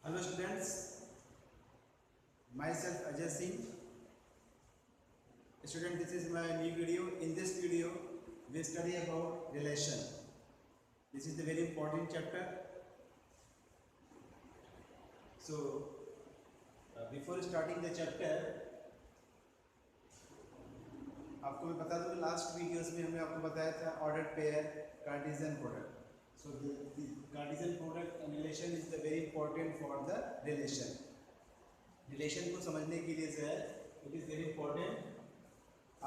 Hello students, myself Ajay Singh. Student, this is my new video. In this video, we study about relation. This is the very important chapter. So, before starting the chapter, आपको मैं बता दूँ last videos में हमने आपको बताया था order pair Cartesian product. So the Cartesian product and relation is the very important for the relation. Relation को समझने के लिए जो है इट इज़ वेरी इंपॉर्टेंट.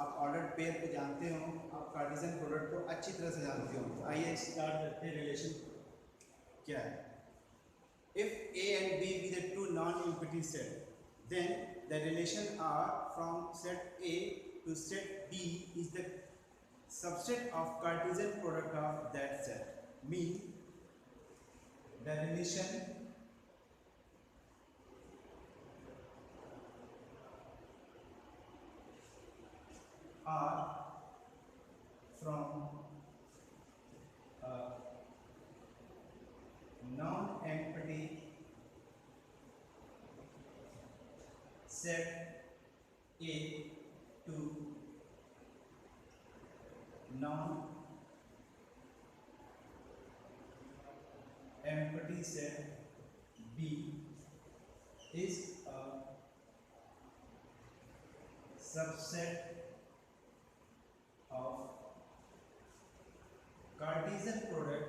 आप ऑर्डर पेयर को जानते हो, आप कार्टेशियन प्रोडक्ट को अच्छी तरह से जानते हो. आइए स्टार्ट करते हैं. रिलेशन क्या है? If A and B be the two non empty set, then the relation R from set A to set B is the subset of Cartesian product of that set. Mean the relation are from non-empty set A to non-empty set B is a subset of Cartesian product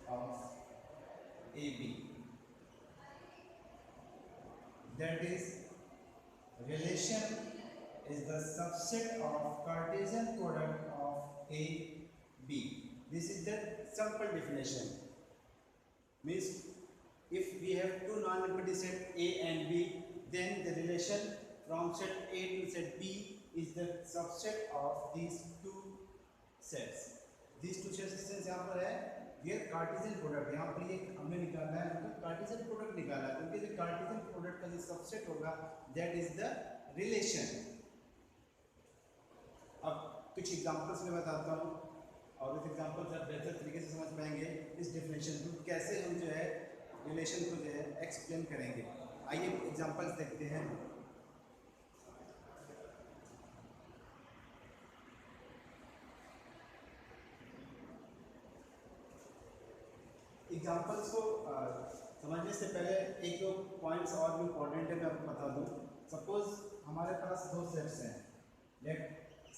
of AB. That is, relation is the subset of Cartesian product of AB. This is the simple definition. Means if we have two non-empty set A and B, then the relation from set A to set B is the subset of these two sets. These two sets यहाँ पर है ये Cartesian product. यहाँ पर ये हमने निकाला है, मतलब कार्टेशियन प्रोडक्ट निकाला है, क्योंकि जो कार्टेशियन प्रोडक्ट का जो सबसेट होगा दैट इज द रिलेशन. अब कुछ एग्जांपल्स में बताता हूँ और इस एग्जांपल से आप बेहतर तरीके से समझ पाएंगे इस डेफिनेशन को, कैसे हम जो है रिलेशन को जो है एक्सप्लेन करेंगे. आइए एग्जांपल्स देखते हैं. एग्जांपल्स को समझने से पहले एक दो पॉइंट्स और भी इम्पोर्टेंट है, मैं आपको बता दूं. सपोज हमारे पास दो सेट्स हैं, let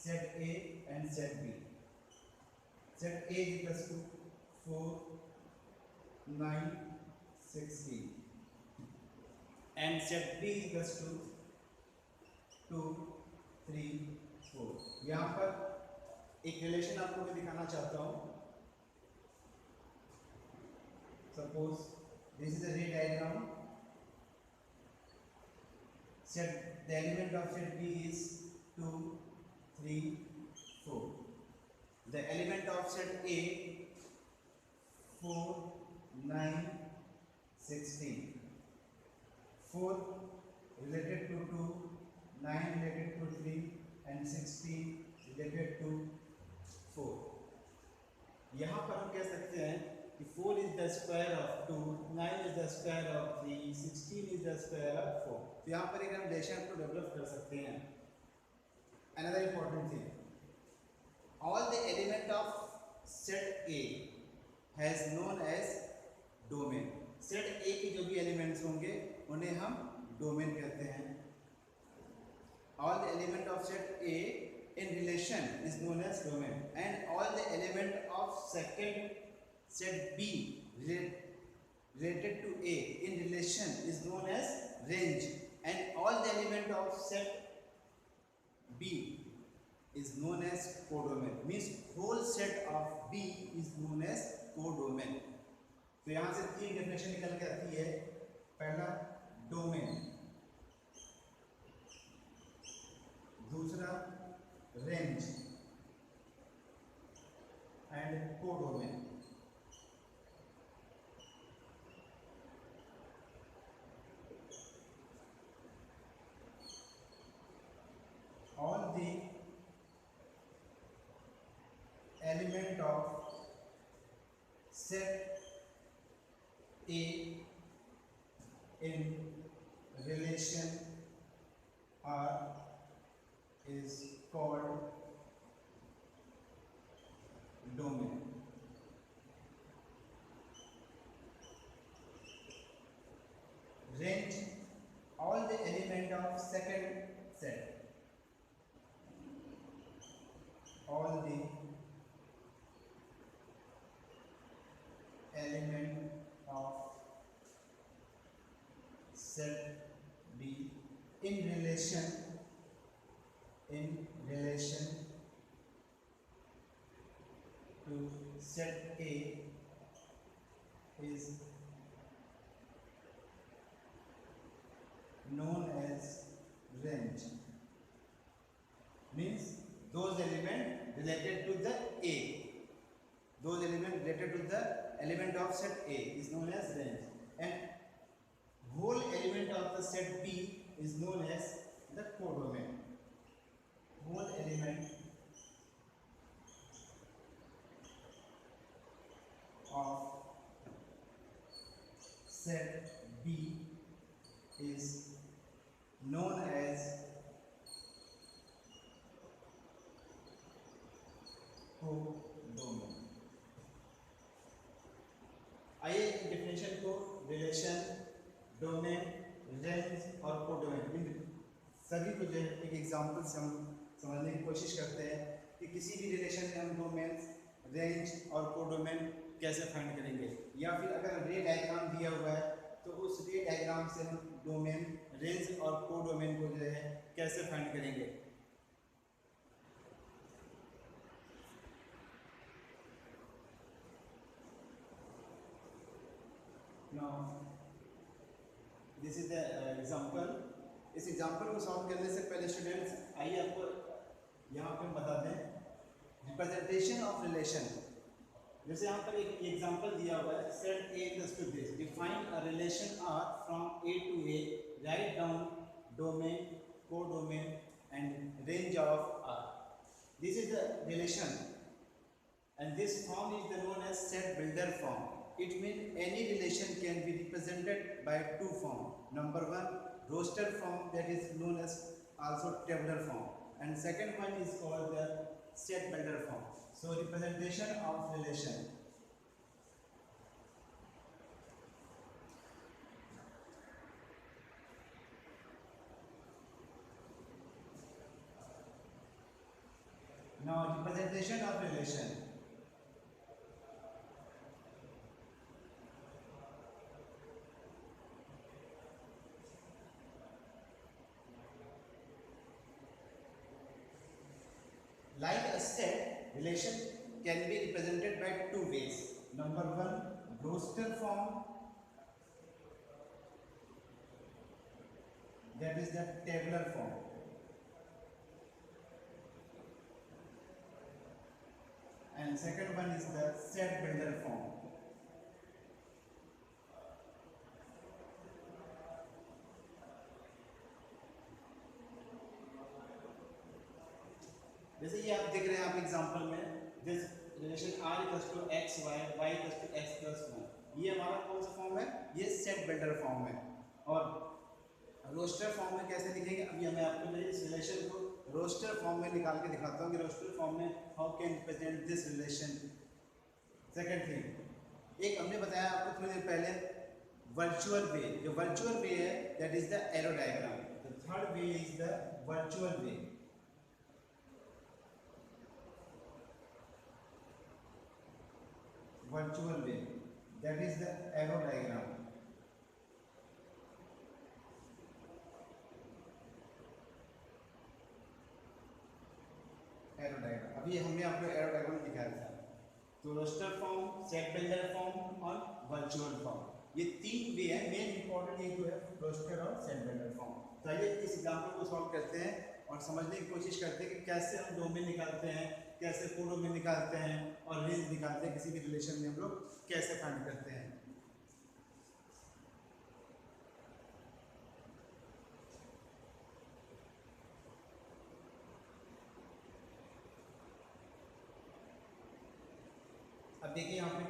set A and set B. Set A equals to 4 9 16 and set B equals to 2 3 4. यहाँ पर एक रिलेशन आपको मैं दिखाना चाहता हूँ. सपोज दिस इज द रे diagram. Set the element of set B is 2 3 4. The element of set A 4 9 16. 4 related to 2, 9 related to 3 and 16 related to 4. यहाँ पर हम कह सकते हैं कि 4 is the square of 2, 9 is the square of 3, 16 is the square of 4. तो यहाँ पर एक हम रिलेशन को डेवलप कर सकते हैं. Another important thing, all the element of set A has known as domain. Set ए के जो भी एलिमेंट्स होंगे उन्हें हम डोमेन कहते हैं. All the element of set A in relation is known as domain, and all the element of second set B related to A in relation is known as range, and all the element of set B is known as codomain. Means whole set of B is known as codomain. तो यहाँ से तीन definition निकल के आती है. पहला domain, दूसरा range and codomain. all the set A in relation R is called domain. Range all the element of second set, all the element of set B in relation to set A is known as range. Means those element related to the A, those element related to the element of set A is known as range, and whole element of the set B is known as the codomain. Whole element of set B is known as codomain. आइए definition को relation, domain, range और codomain सभी को जो है एक example से हम समझने की कोशिश करते हैं कि किसी भी रिलेशन में हम डोमेन, रेंज और कोडोमेन कैसे फाइंड करेंगे, या फिर अगर रे डायग्राम दिया हुआ है तो उस रे डायग्राम से हम डोमेन, रेंज और कोडोमेन को जो है कैसे फाइंड करेंगे। Now this is the example. इस एग्जाम्पल को सॉल्व करने से पहले स्टूडेंट्स आइए आपको यहाँ पे हम बता दें रिप्रेजेंटेशन ऑफ रिलेशन। जैसे यहाँ पर एक एग्जाम्पल दिया हुआ है, set A equals to this, define a relation R from A to A, write down domain, codomain and range of R. This is the relation and this form is known as set builder form. It means any relation can be represented by two forms. Number one, roster form, that is known as also tabular form, and second one is called the set builder form. So representation of relation. Now representation of relation. Like a set, relation can be represented by two ways. Number one, roster form, that is the tabular form. And second one is the set builder form. जैसे ये आप देख रहे हैं आप example में, this relation R equals to x y, y equals to x plus 1, ये हमारा कौन सा फॉर्म है, ये सेट बिल्डर फॉर्म है। और रोस्टर फॉर्म में कैसे लिखेंगे, अभी मैं आपको इस रिलेशन को रोस्टर फॉर्म में निकाल के दिखाता हूँ कि रोस्टर फॉर्म में how can represent this relation. Second thing, एक हमने बताया आपको थोड़ी देर पहले वर्चुअल वे, जो वर्चुअल वे है that is the arrow diagram. The third way is the virtual way. Virtual way, that is the arrow diagram. Arrow diagram, अभी हमने आपको arrow diagram दिखाया था। तो roster form, set builder form और वर्चुअल फॉर्म, ये तीन वे है। मेन इंपॉर्टेंट ये जो है रोस्टर और सेट बिल्डर फॉर्म। तो आइए इस एग्जाम्पल को सॉल्व करते हैं और समझने की कोशिश करते हैं कि कैसे हम डोमेन निकालते हैं, कैसे कोडोमेन निकालते हैं और रेंज निकालते हैं। किसी भी रिलेशन में हम लोग कैसे फाइंड करते हैं। अब देखिए यहाँ पे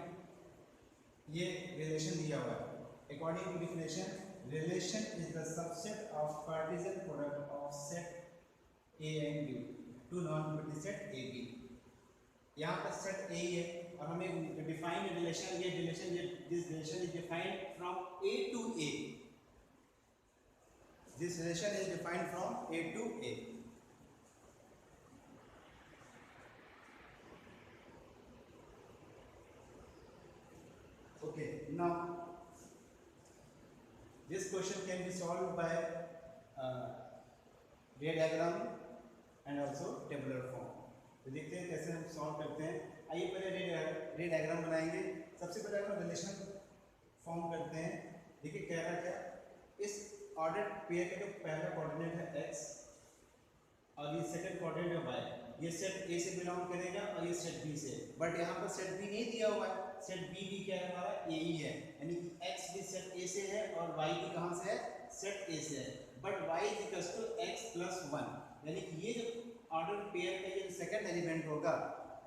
रिलेशन दिया हुआ है। According to definition, relation is the subset of Cartesian product of set A and B to non impactive set A B. यहाँ पर सेट ए ही है और हमें डिफाइन रिलेशन, ये relation, this relation is defined from A to A. This relation is defined from A to A. Okay, now this question can be solved by ray diagram and also tabular form. तो देखते हैं कैसे हम solve करते हैं। आइए पहले रे डायग्राम बनाएंगे। सबसे पहले हम रिलेशन फॉर्म करते हैं। देखिए कह रहा क्या, इस ऑर्डर पेयर का जो पहला कोऑर्डिनेट है x और ये सेकंड कोऑर्डिनेट है y, ये सेट ए से बिलोंग करेगा और ये सेट बी से। बट यहाँ पर सेट बी नहीं दिया हुआ है, सेट बी भी क्या है हमारा ए ही है, यानी कि x भी सेट ए से है और y भी कहाँ से है, सेट ए से है। But y is equal to x plus 1, यानी कि ये जो ऑर्डर पेयर का ये सेकंड एलिमेंट होगा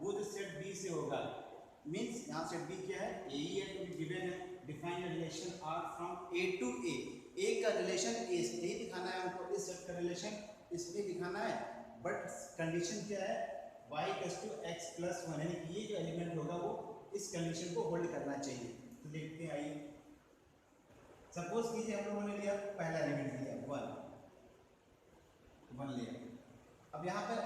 वो जो सेट बी से होगा, मींस यहाँ सेट बी क्या है, ए ही है, तो गिवन है define relation R from A to A. A का रिलेशन ए से नहीं दिखाना है हमको, इस सेट का रिलेशन इसमें दिखाना है, बट कंडीशन क्या है, y equal to x plus 1, यानी कि ये जो एलिमेंट होगा वो इस कंडीशन को होल्ड करना चाहिए। तो देखते हैं, आइए सपोज कीजिए हम लोगों ने लिया पहला एलिमेंट लिया 1 लिया। अब यहाँ पर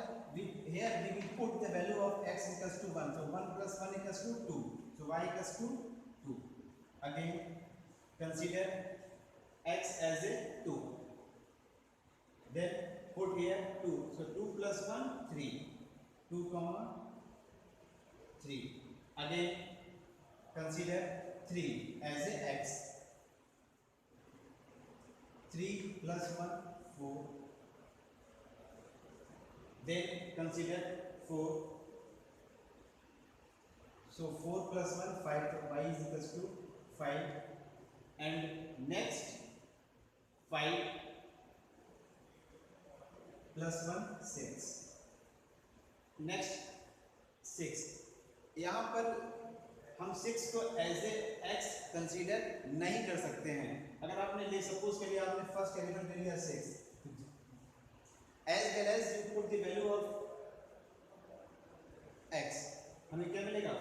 here we will put the value of x equals to 1, so 1 plus 1 equals to 2, so y equals to 2. Again consider x as a 2, then put here 2, so 2 plus 1 3, 2 comma 3. Again consider 3 as a x, 3 plus 1 4, then consider 4, so 4 plus 1 5, so y is equals to 5, and next 5 plus 1 6, next 6। यहाँ पर हम 6 को as a x consider नहीं कर सकते हैं। अगर आपने ले सपोज के लिए आपने फर्स्ट एलिमेंट ले लिया 6, as well as you put the value of x, हमें क्या मिलेगा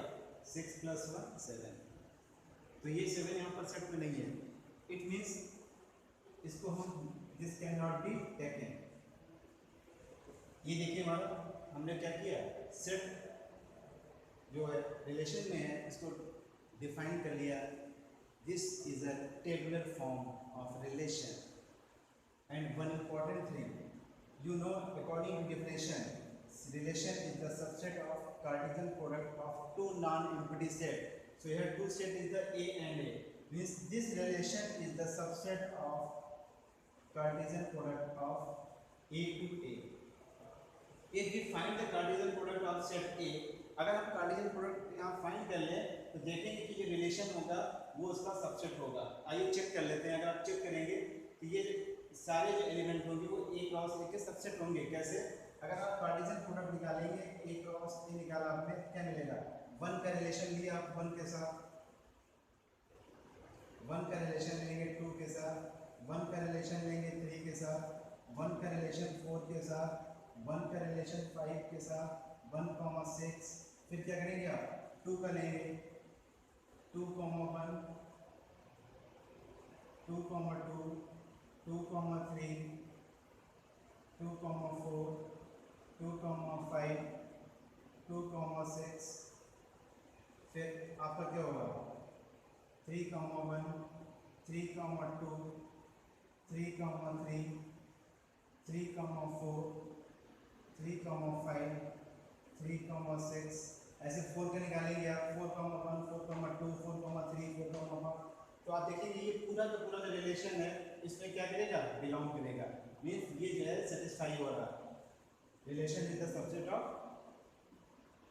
6 plus 1 7, तो ये 7 यहाँ पर सेट में नहीं है, इट मीन्स इसको हम this can not be taken. ये देखिए हमारा हमने क्या किया, सेट जो है रिलेशन में है इसको डिफाइन कर लिया। This is a tabular form of relation, and one important thing you know, according to definition, relation is the subset of Cartesian product of two non-empty set. So here two set is the A and A, means this relation is the subset of Cartesian product of A to A. If we find the Cartesian product of set A, अगर हम Cartesian product यहाँ find कर लें तो देखेंगे कि जो relation होगा वो उसका सबसेट होगा। आइए चेक कर लेते हैं। अगर आप चेक करेंगे तो ये सारे जो एलिमेंट होंगे वो ए क्रॉस ए के सबसेट होंगे। कैसे, अगर आप कार्टेशियन प्रोडक्ट निकालेंगे, ए क्रॉस ए निकाला आपने, क्या मिलेगा, 1 का रिलेशन लिया आप 1 के साथ, 1 का रिलेशन लेंगे 2 के साथ, 1 का रिलेशन लेंगे 3 के साथ, 1 का रिलेशन 4 के साथ, 1 का रिलेशन 5 के साथ, 1,6, फिर क्या करेंगे आप 2 का लेंगे 2,1, 2,2, 2,3, 2,4, 2,5, 2,6, फिर आपका क्या होगा 3,1, 3,2, 3,3, 3,4, 3,5, 3,6, ऐसे 4 के निकालेंगे आप 4,1, 4,2, 4,3, 4,5, तो आप देखेंगे ये पूरा का पूरा जो रिलेशन है इसमें क्या करेगा, बिलोंग करेगा, मीन्स ये जो है सेटिस्फाई हो रहा है। Relation is the subset of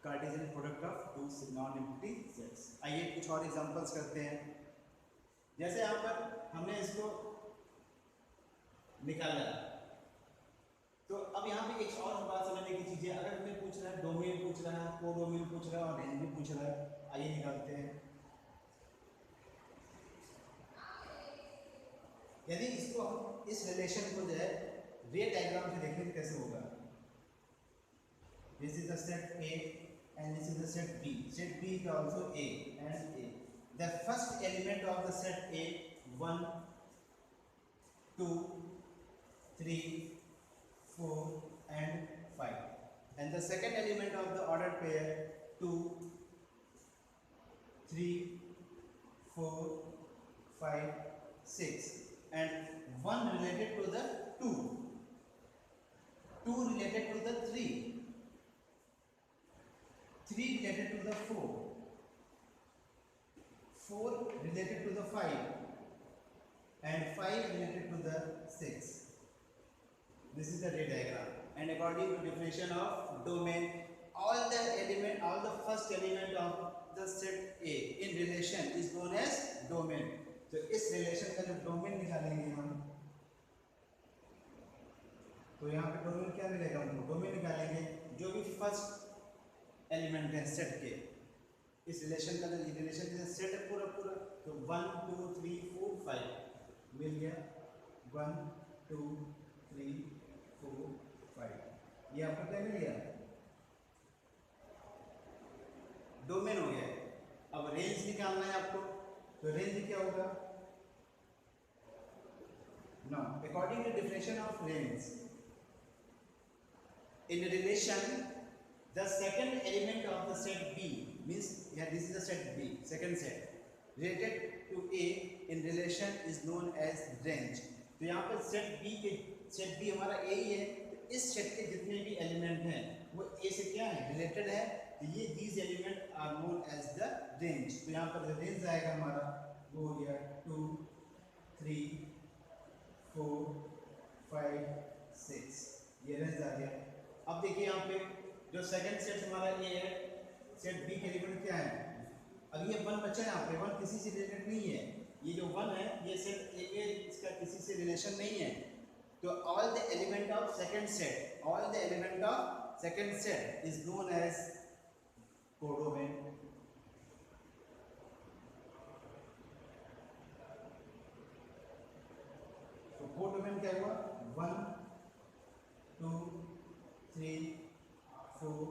Cartesian product of two non empty sets. आइए कुछ और एग्जांपल्स करते हैं। जैसे यहाँ पर हमने इसको निकाला, तो अब यहाँ पे एक और बात समझने की चीज़ है। अगर हमें पूछ रहा है, डोमेन पूछ रहा है, कोडोमेन पूछ रहा है और रेंज भी पूछ रहा है, आइए निकालते हैं। यदि इसको हम इस रिलेशन को जो है रे डायग्राम से देखें तो कैसे होगा? This is the set A and this is the set B. Set B is also A and A. The first element of the set A 1, 2, 3, 4 and 5. And the second element of the ordered pair 2, 3, 4, 5, 6 and 1 related to the 2, 2 related to the 3, 3 related to the 4, 4 related to the 5 and 5 related to the 6. This is the ray diagram, and according to definition of domain, all the first element of the set A in relation is known as domain. तो इस relation का जब domain निकालेंगे हम, तो यहाँ पे domain क्या मिलेगा हमको? डोमेन निकालेंगे जो भी फर्स्ट एलिमेंट है सेट के, इस रिलेशन का जो रिलेशन जैसे सेट है पूरा पूरा, तो 1 2 3 4 5 मिल गया, 1 2 3 4 5, ये आपको क्या मिल गया? डोमेन हो गया। अब रेंज निकालना है आपको, तो रेंज क्या होगा? Now, according to definition of range, in a relation, the second element of the set B means here this is the set B, second set related to A in relation is known as range. तो यहाँ पर set B हमारा A ही है, तो इस set के जितने भी एलिमेंट हैं वो A से क्या है? रिलेटेड है, तो ये these element are known as the range. तो यहाँ पर रेंज आएगा हमारा वो हो गया 2 3 4 5 6, ये रेंज आ गया। अब देखिए यहाँ पे जो सेकंड सेट हमारा ए है, सेट बी के एलिमेंट क्या है? अब ये 1 बचा है यहाँ पे, 1 किसी से रिलेटेड नहीं है, ये जो 1 है ये सेट ए के इसका किसी से रिलेशन नहीं है, तो all the element of second set is known as codomain. तो कोडोमेन क्या हुआ? 1 2 3 4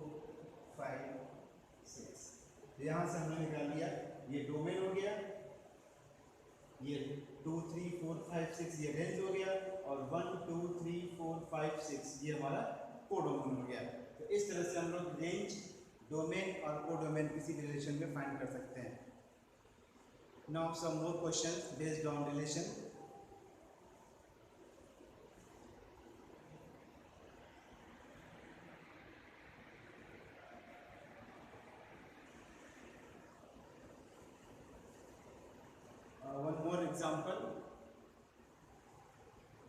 5 6, यहाँ से हमने निकाल लिया, ये डोमेन हो गया, ये 2 3 4 5 6 ये रेंज हो गया, और 1 2 3 4 5 6 ये हमारा कोडोमेन हो गया। तो इस तरह से हम लोग रेंज, डोमेन और कोडोमेन किसी भी रिलेशन में फाइंड कर सकते हैं। Now some more questions based on relation. One more example.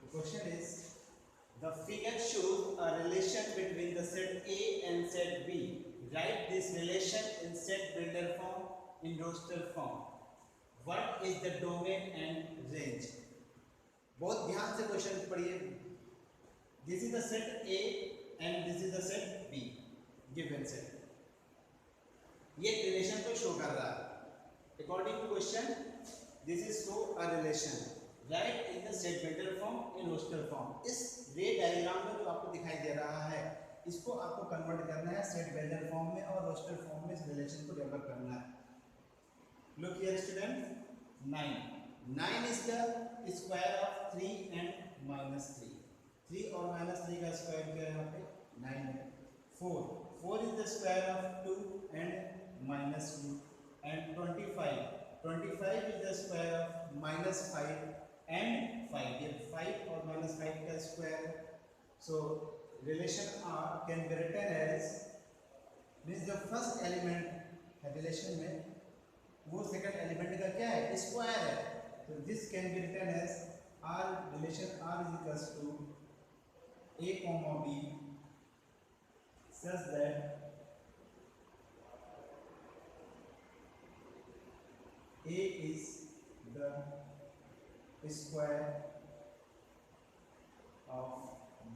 The question is, the figure shows a relation between the set A and set B. Write this relation in set builder form, in roster form. What is the domain and range? बहुत ध्यान से question पढ़िए। This is the set A and this is the set B, given set. ये relation को show कर रहा है। According to question, this is show a relation. Write in the set builder form, in roster form. इस रे diagram में जो आपको दिखाई दे रहा है, इसको आपको कन्वर्ट करना है सेट बिल्डर फॉर्म में और रोस्टर फॉर्म में इस रिलेशन को डेवलप करना है। Look here students, 9. 9 is the square of 3 and minus 3. 3 और minus 3 का स्क्वायर क्या है यहाँ पे? 9 है। 4 is the square of 2 and minus 2 and 25 is the square of minus 5 and 5. ये 5 और minus 5 का square. So relation R can be written as, means the first element है relation में, वो second element का क्या है? स्क्वायर है। तो this can be written as R, relation R is equals to A comma B such that A is the square of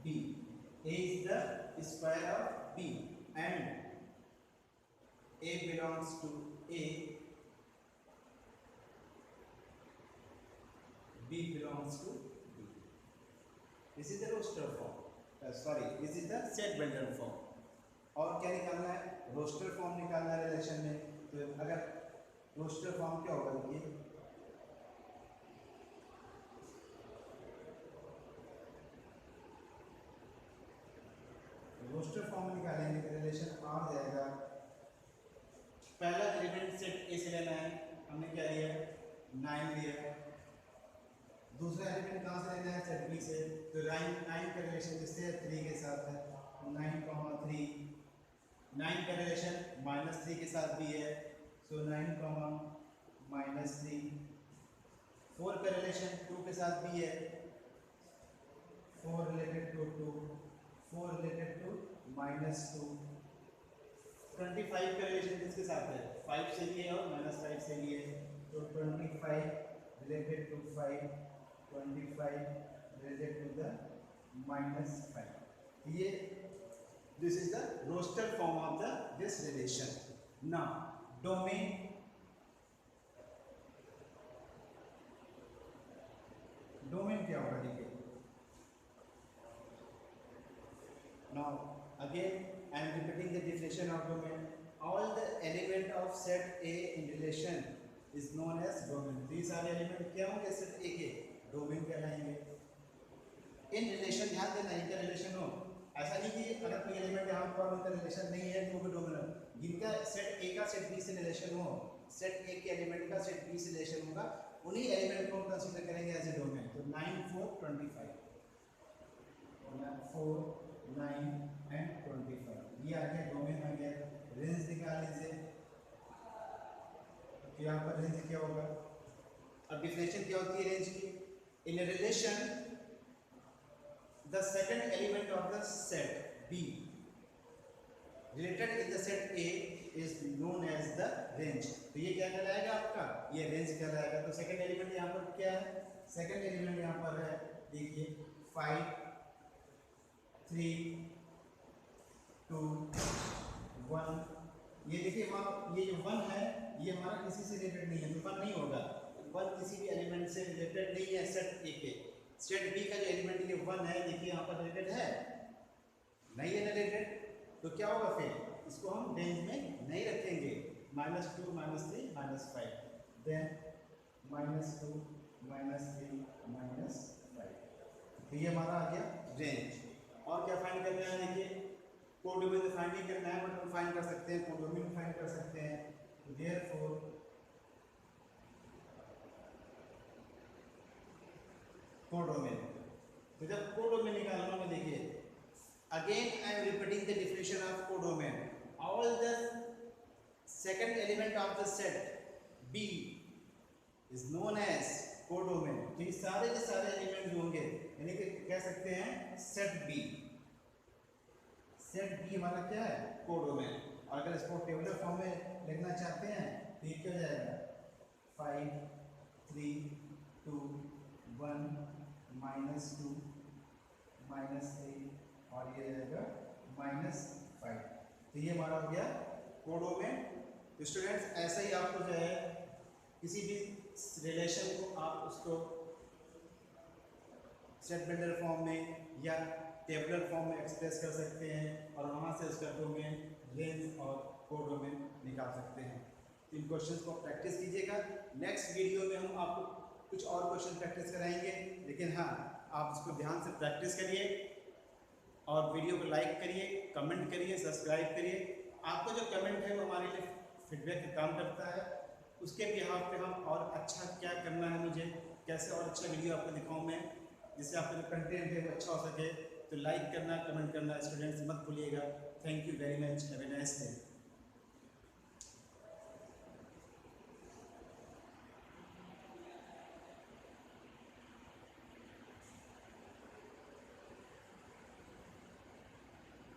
B. A is the square of B and A belongs to A, B belongs to D. This is the roster form. This is the set bundle form. और क्या निकालना है? Roster form निकालना है relation में. तो अगर roster form क्या होगा देखिए, रोस्टर फॉर्म निकालेंगे तो रिलेशन आ जाएगा. पहला एलिमेंट सेट ए से लेना है, हमने क्या लिया 9 लिया. दूसरा एलिमेंट कहाँ से लेना है? सेट बी से. तो 9 का रिलेशन किससे है? 3 के साथ है. 9, 3. 9 का रिलेशन -3 के साथ भी है. सो 9, -3. 4 का रिलेशन 2 के साथ भी है. 4 रिलेटेड टू 2. 4 related to -2. 25 का रिलेशन किसके साथ है? 5 से भी है और -5 से भी है. तो 25 related to 5. 25 related to the -5. ये this is the roster form of this relation. Now domain. domain क्या होगा देखिए. Now again I am repeating the definition of domain. All the element of set A in relation is known as domain. तो ये सारे element क्या होंगे set A के? Domain कहलाएंगे. इन रिलेशन ध्यान देना, इनका रिलेशन हो. ऐसा नहीं कि अगर कोई एलिमेंट यहाँ पर उनका रिलेशन नहीं है तो वो भी डोमेन हो. जिनका सेट ए का सेट बी से रिलेशन हो, सेट ए के एलिमेंट का सेट बी से रिलेशन होगा, उन्हीं एलिमेंट को हम कंसीडर करेंगे एज ए डोमेन. तो 9, 4, 25. 4, 9 एंड 25 ये आ गया डोमेन आ गया. रेंज निकाल लीजिए. तो यहाँ पर रेंज क्या होगा? अब डिफिनेशन क्या होती है रेंज की? In a relation, the second element of the set B related in the set A is known as the range. तो ये क्या कहलाएगा आपका? ये रेंज कहलाएगा. तो सेकंड एलिमेंट यहाँ पर क्या है? सेकंड एलिमेंट यहाँ पर है देखिए 5, 3, 2, 1. ये देखिए वहाँ ये जो 1 है ये हमारा किसी से रिलेटेड नहीं है, तो 1 नहीं होगा. 1 किसी भी एलिमेंट से रिलेटेड नहीं है सेट ए के. सेट बी का जो एलिमेंट ये 1 है देखिए यहाँ पर रिलेटेड है, नहीं है रिलेटेड. तो क्या होगा फिर? इसको हम रेंज में नहीं रखेंगे. -2, -3, -5. देन -2, -3, -5. तो ये हमारा आ गया रेंज. और क्या फाइंड करना है देखिए, कोडोमेन फाइंड नहीं करना है बट हम फाइंड कर सकते हैं, कोडोमेन फाइंड कर सकते हैं. Therefore codomain. तो जब कोडोमेन निकालना में देखिए, again I am repeating the definition of codomain. All the second element of the set B is known as codomain. तो ये सारे के सारे एलिमेंट्स होंगे, यानी कि कह सकते हैं सेट बी. सेट बी हमारा क्या है? कोडोमेन. और अगर इसको टेबुलर फॉर्म में लिखना चाहते हैं तो ये क्या हो जाएगा? 5, 3, 2, 1, -2, -3 और ये रहेगा -5. तो ये हमारा हो गया कोडोमेन. तो स्टूडेंट्स ऐसा ही आपको जो है किसी भी रिलेशन को आप उसको सेट बिल्डर फॉर्म में या टेबुलर फॉर्म में एक्सप्रेस कर सकते हैं और वहाँ से उसका डोमेन, रेंज और कोडोमेन निकाल सकते हैं. इन क्वेश्चंस को प्रैक्टिस कीजिएगा. नेक्स्ट वीडियो में हम आपको कुछ और क्वेश्चन प्रैक्टिस कराएंगे, लेकिन हाँ आप इसको ध्यान से प्रैक्टिस करिए और वीडियो को लाइक करिए, कमेंट करिए, सब्सक्राइब करिए. आपका जो कमेंट है वो हमारे लिए फीडबैक का काम करता है. उसके बिहाफ पे हम और अच्छा क्या करना है, मुझे कैसे और अच्छा वीडियो आपको दिखाऊँ मैं, जिससे आपका जो कंटेंट है वो अच्छा हो सके. तो लाइक करना, कमेंट करना स्टूडेंट्स मत भूलिएगा. Thank you very much. Have a nice day.